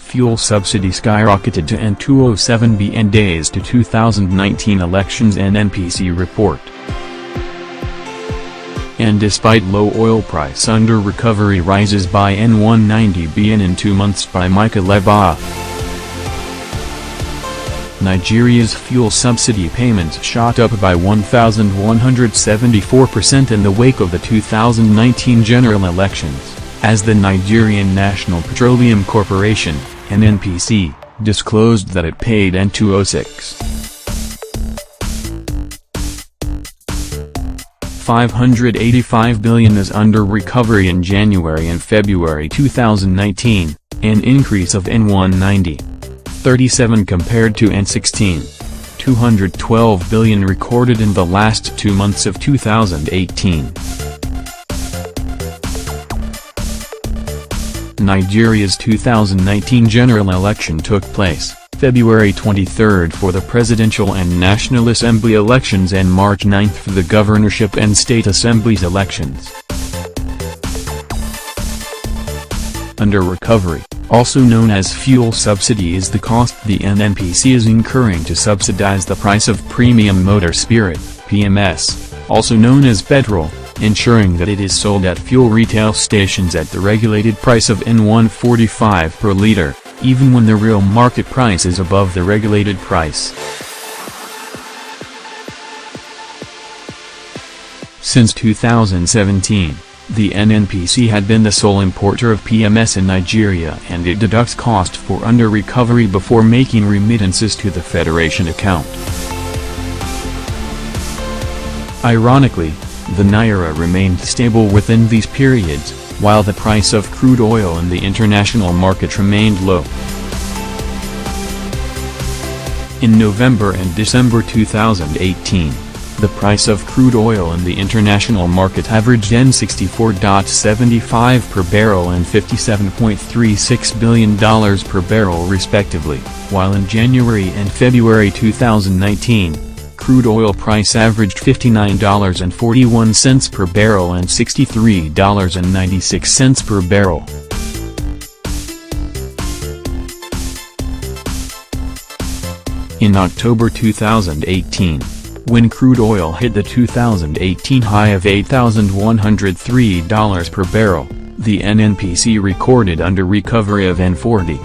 fuel subsidy skyrocketed to N207bn days to 2019 elections NNPC report. And despite low oil price under recovery rises by N190bn in 2 months by Micah Leba. Nigeria's fuel subsidy payments shot up by 1,174% in the wake of the 2019 general elections, as the Nigerian National Petroleum Corporation, NNPC, disclosed that it paid N206.585 billion is under recovery in January and February 2019, an increase of N190.37 compared to N16.212 billion recorded in the last 2 months of 2018. Nigeria's 2019 general election took place February 23 for the presidential and National Assembly elections and March 9 for the governorship and state assemblies elections. Under recovery, also known as fuel subsidy, is the cost the NNPC is incurring to subsidize the price of premium motor spirit, PMS, also known as petrol, ensuring that it is sold at fuel retail stations at the regulated price of N145 per liter, even when the real market price is above the regulated price. Since 2017, the NNPC had been the sole importer of PMS in Nigeria, and it deducts cost for under recovery before making remittances to the Federation account. Ironically, the Naira remained stable within these periods, while the price of crude oil in the international market remained low. In November and December 2018, the price of crude oil in the international market averaged N64.75 per barrel and $57.36 billion per barrel respectively, while in January and February 2019, crude oil price averaged $59.41 per barrel and $63.96 per barrel. In October 2018, when crude oil hit the 2018 high of $8,103 per barrel, the NNPC recorded under recovery of N40.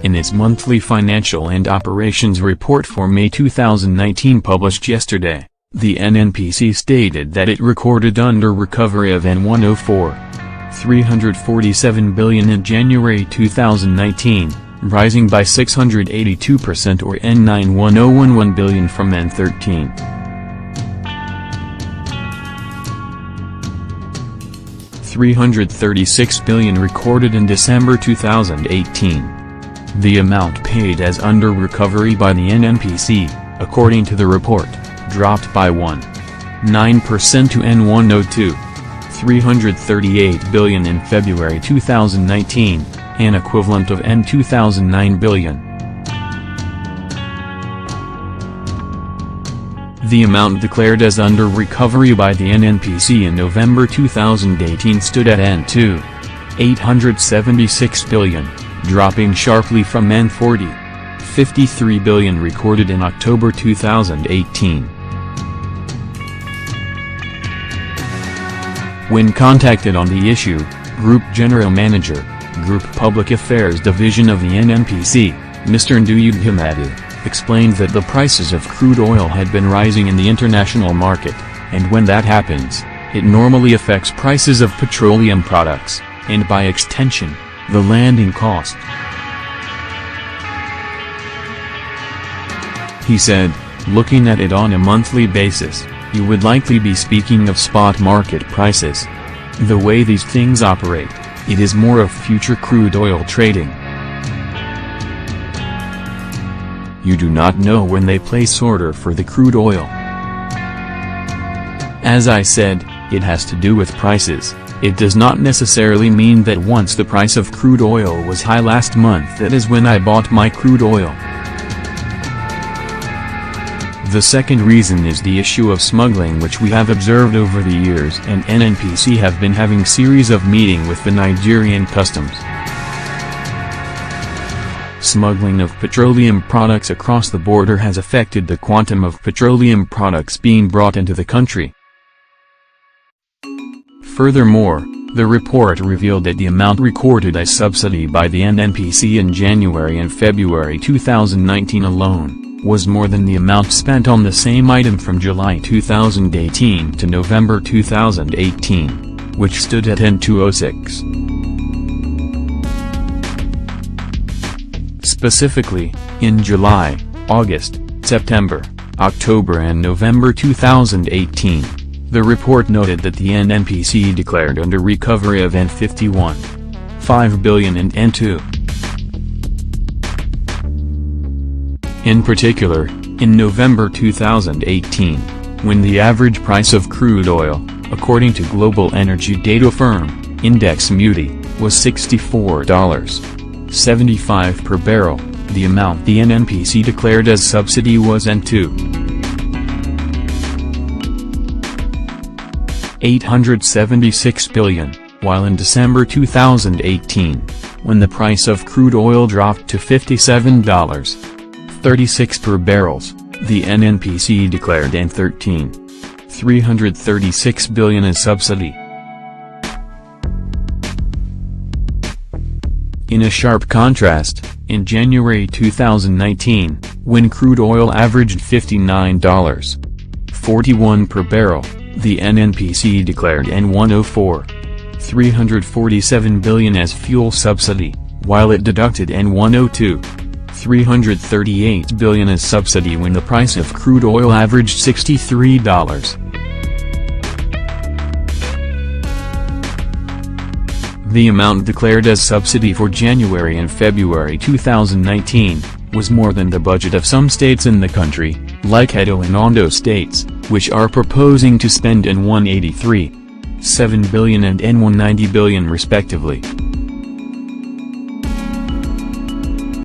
In its monthly financial and operations report for May 2019 published yesterday, the NNPC stated that it recorded under recovery of N104.347 billion in January 2019, rising by 682% or N91011 billion from N13. $336 billion recorded in December 2018. The amount paid as under recovery by the NNPC, according to the report, dropped by 1.9% to N102.338 billion in February 2019, an equivalent of N209 billion. The amount declared as under recovery by the NNPC in November 2018 stood at N2.876 billion, dropping sharply from N40.53 billion recorded in October 2018. When contacted on the issue, Group General Manager, Group Public Affairs Division of the NNPC, Mr. Nduyu explained that the prices of crude oil had been rising in the international market, and when that happens, it normally affects prices of petroleum products, and by extension, the landing cost. He said, looking at it on a monthly basis, you would likely be speaking of spot market prices. The way these things operate, it is more of future crude oil trading. You do not know when they place order for the crude oil. As I said, it has to do with prices. It does not necessarily mean that once the price of crude oil was high last month, that is when I bought my crude oil. The second reason is the issue of smuggling, which we have observed over the years, and NNPC have been having series of meeting with the Nigerian customs. Smuggling of petroleum products across the border has affected the quantum of petroleum products being brought into the country. Furthermore, the report revealed that the amount recorded as subsidy by the NNPC in January and February 2019 alone was more than the amount spent on the same item from July 2018 to November 2018, which stood at N206. Specifically, in July, August, September, October and November 2018, the report noted that the NNPC declared under recovery of N51.5 billion and N2. In particular, in November 2018, when the average price of crude oil, according to global energy data firm, Index Moody, was $64.75 per barrel, the amount the NNPC declared as subsidy was N2.876 billion, while in December 2018, when the price of crude oil dropped to $57.36 per barrels, the NNPC declared N13.336 billion as subsidy. In a sharp contrast, in January 2019, when crude oil averaged $59.41 per barrel, the NNPC declared N104.347 billion as fuel subsidy, while it deducted N102.338 billion as subsidy when the price of crude oil averaged $63. The amount declared as subsidy for January and February 2019 was more than the budget of some states in the country, like Edo and Ondo states, which are proposing to spend N183.7 billion and N190 billion respectively.